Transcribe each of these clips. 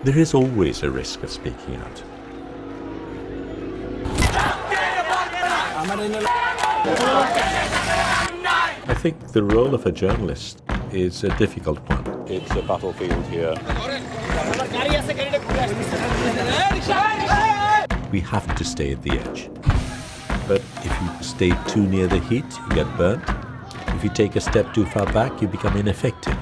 There is always a risk of speaking out. I think the role of a journalist is a difficult one. It's a battlefield here. We have to stay at the edge. But if you stay too near the heat, you get burnt. If you take a step too far back, you become ineffective.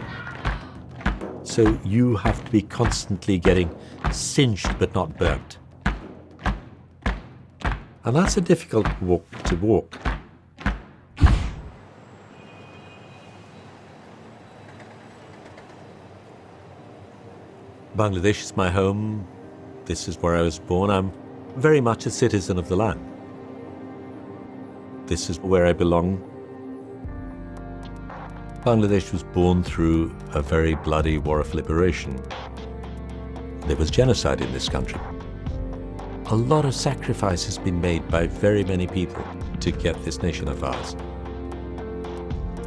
So you have to be constantly getting singed but not burnt. And that's a difficult walk to walk. Bangladesh is my home. This is where I was born. I'm very much a citizen of the land. This is where I belong. Bangladesh was born through a very bloody war of liberation. There was genocide in this country. A lot of sacrifice has been made by very many people to get this nation of ours.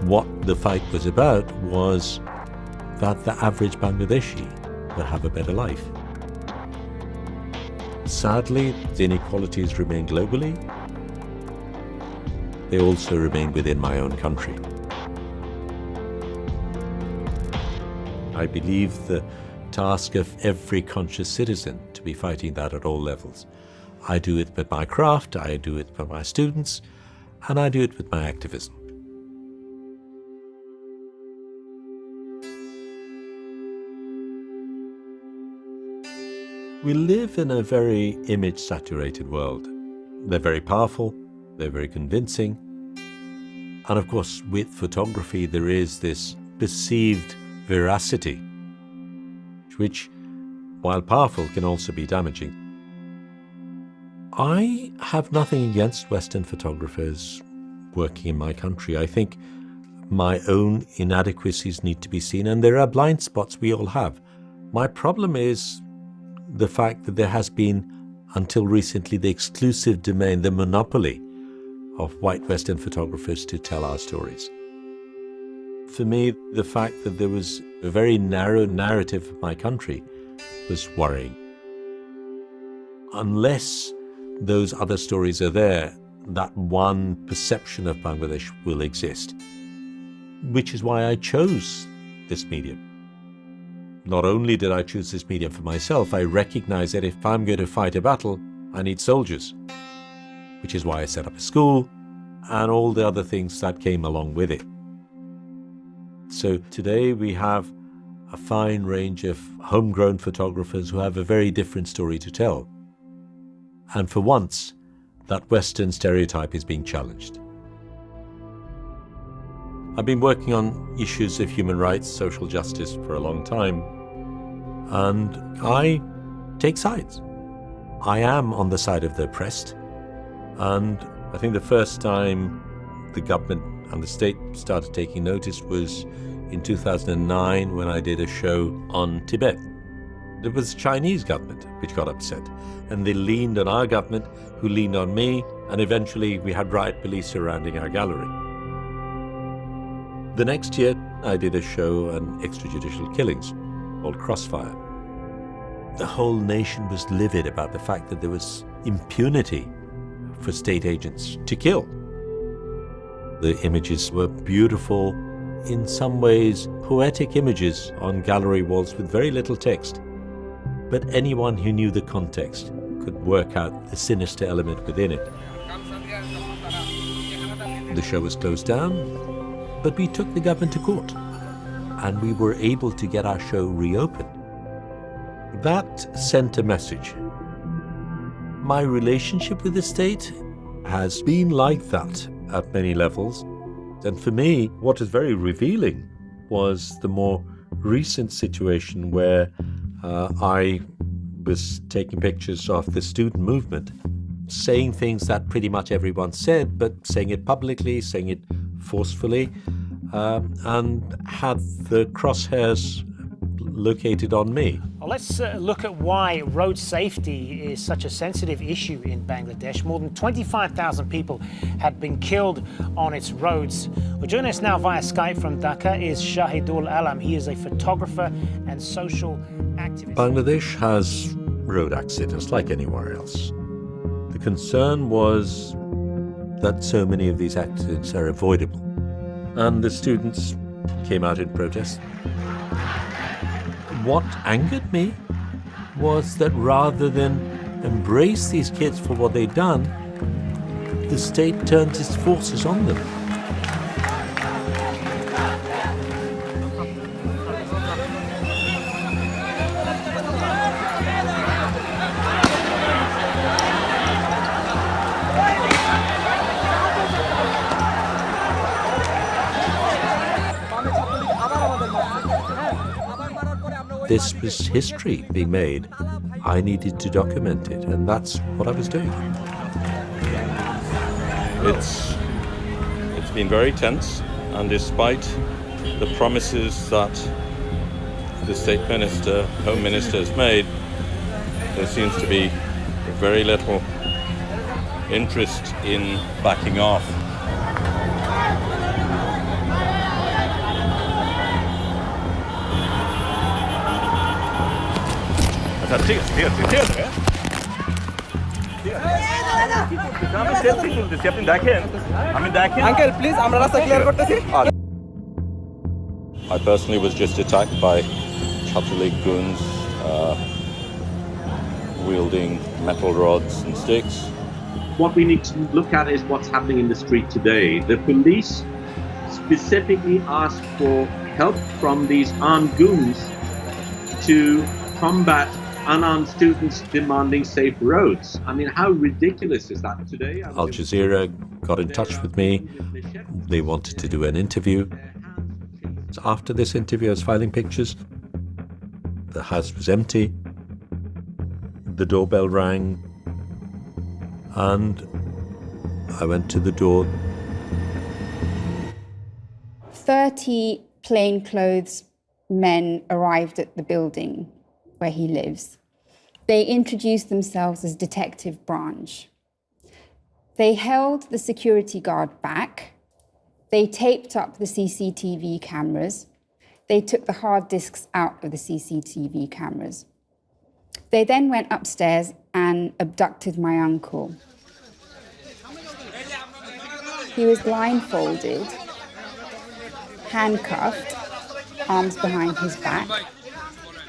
What the fight was about was that the average Bangladeshi would have a better life. Sadly, the inequalities remain globally. They also remain within my own country. I believe the task of every conscious citizen to be fighting that at all levels. I do it with my craft, I do it with my students, and I do it with my activism. We live in a very image-saturated world. They're very powerful, they're very convincing, and of course with photography there is this perceived veracity, which, while powerful, can also be damaging. I have nothing against Western photographers working in my country. I think my own inadequacies need to be seen, and there are blind spots we all have. My problem is the fact that there has been, until recently, the exclusive domain, the monopoly of white Western photographers to tell our stories. For me, the fact that there was a very narrow narrative of my country was worrying. Unless those other stories are there, that one perception of Bangladesh will exist. Which is why I chose this medium. Not only did I choose this medium for myself, I recognize that if I'm going to fight a battle, I need soldiers. Which is why I set up a school and all the other things that came along with it. So today we have a fine range of homegrown photographers who have a very different story to tell. And for once, that Western stereotype is being challenged. I've been working on issues of human rights, social justice for a long time, and I take sides. I am on the side of the oppressed, and I think the first time the government and the state started taking notice was in 2009 when I did a show on Tibet. It was the Chinese government which got upset, and they leaned on our government, who leaned on me, and eventually we had riot police surrounding our gallery. The next year I did a show on extrajudicial killings called Crossfire. The whole nation was livid about the fact that there was impunity for state agents to kill. The images were beautiful, in some ways poetic images on gallery walls with very little text. But anyone who knew the context could work out the sinister element within it. The show was closed down, but we took the government to court, and we were able to get our show reopened. That sent a message. My relationship with the state has been like that at many levels. And for me, what is very revealing was the more recent situation where I was taking pictures of the student movement, saying things that pretty much everyone said, but saying it publicly, saying it forcefully, and had the crosshairs located on me. Well, let's look at why road safety is such a sensitive issue in Bangladesh. More than 25,000 people had been killed on its roads. Well, joining us now via Skype from Dhaka is Shahidul Alam. He is a photographer and social activist. Bangladesh has road accidents like anywhere else. The concern was that so many of these accidents are avoidable. And the students came out in protest. What angered me was that rather than embrace these kids for what they'd done, the state turned its forces on them. This was history being made. I needed to document it, and that's what I was doing. It's been very tense, and despite the promises that the State Minister, Home Minister has made, there seems to be very little interest in backing off. I personally was just attacked by Catholic goons wielding metal rods and sticks. What we need to look at is what's happening in the street today. The police specifically asked for help from these armed goons to combat unarmed students demanding safe roads. I mean, how ridiculous is that today? Al Jazeera got in touch with me. They wanted to do an interview. So after this interview, I was filing pictures. The house was empty. The doorbell rang. And I went to the door. 30 plainclothes men arrived at the building where he lives. They introduced themselves as Detective Branch. They held the security guard back. They taped up the CCTV cameras. They took the hard disks out of the CCTV cameras. They then went upstairs and abducted my uncle. He was blindfolded, handcuffed, arms behind his back.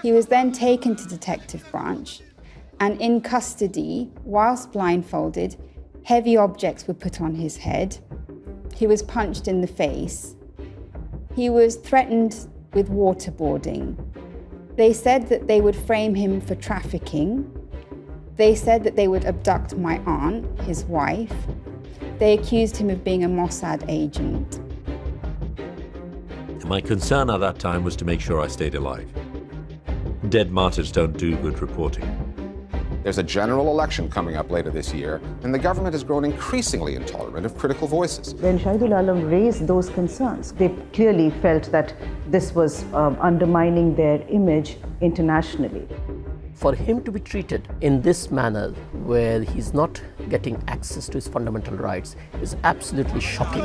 He was then taken to Detective Branch, and in custody, whilst blindfolded, heavy objects were put on his head. He was punched in the face. He was threatened with waterboarding. They said that they would frame him for trafficking. They said that they would abduct my aunt, his wife. They accused him of being a Mossad agent. My concern at that time was to make sure I stayed alive. Dead martyrs don't do good reporting. There's a general election coming up later this year, and the government has grown increasingly intolerant of critical voices. When Shahidul Alam raised those concerns, they clearly felt that this was undermining their image internationally. For him to be treated in this manner, where he's not getting access to his fundamental rights, is absolutely shocking.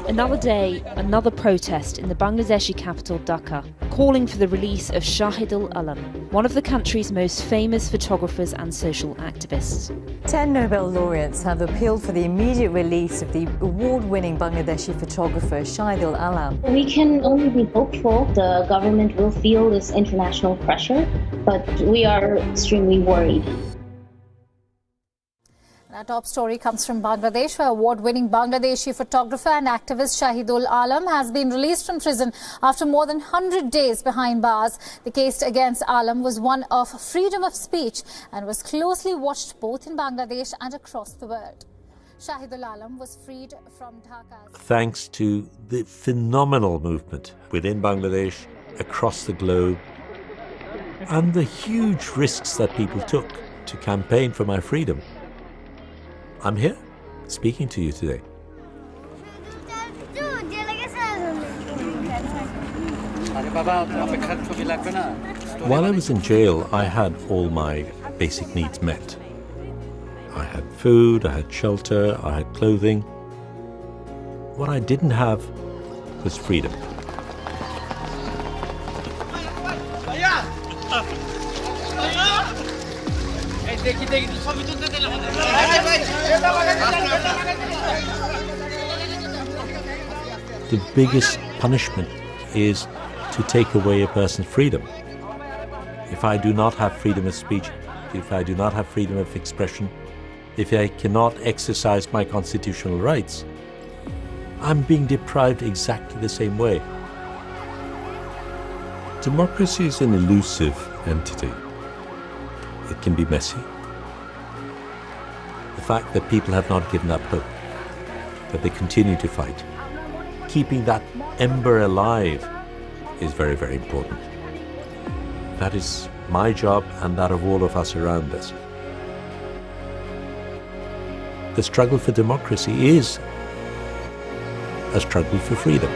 Another day, another protest in the Bangladeshi capital Dhaka, calling for the release of Shahidul Alam, one of the country's most famous photographers and social activists. 10 Nobel laureates have appealed for the immediate release of the award-winning Bangladeshi photographer Shahidul Alam. We can only be hopeful the government will feel this international pressure, but we are extremely worried. Our top story comes from Bangladesh, where award-winning Bangladeshi photographer and activist Shahidul Alam has been released from prison after more than 100 days behind bars. The case against Alam was one of freedom of speech and was closely watched both in Bangladesh and across the world. Shahidul Alam was freed from Dhaka. Thanks to the phenomenal movement within Bangladesh, across the globe, and the huge risks that people took to campaign for my freedom, I'm here, speaking to you today. While I was in jail, I had all my basic needs met. I had food, I had shelter, I had clothing. What I didn't have was freedom. The biggest punishment is to take away a person's freedom. If I do not have freedom of speech, if I do not have freedom of expression, if I cannot exercise my constitutional rights, I'm being deprived exactly the same way. Democracy is an elusive entity. It can be messy. The fact that people have not given up hope, that they continue to fight, keeping that ember alive is very, very important. That is my job and that of all of us around us. The struggle for democracy is a struggle for freedom.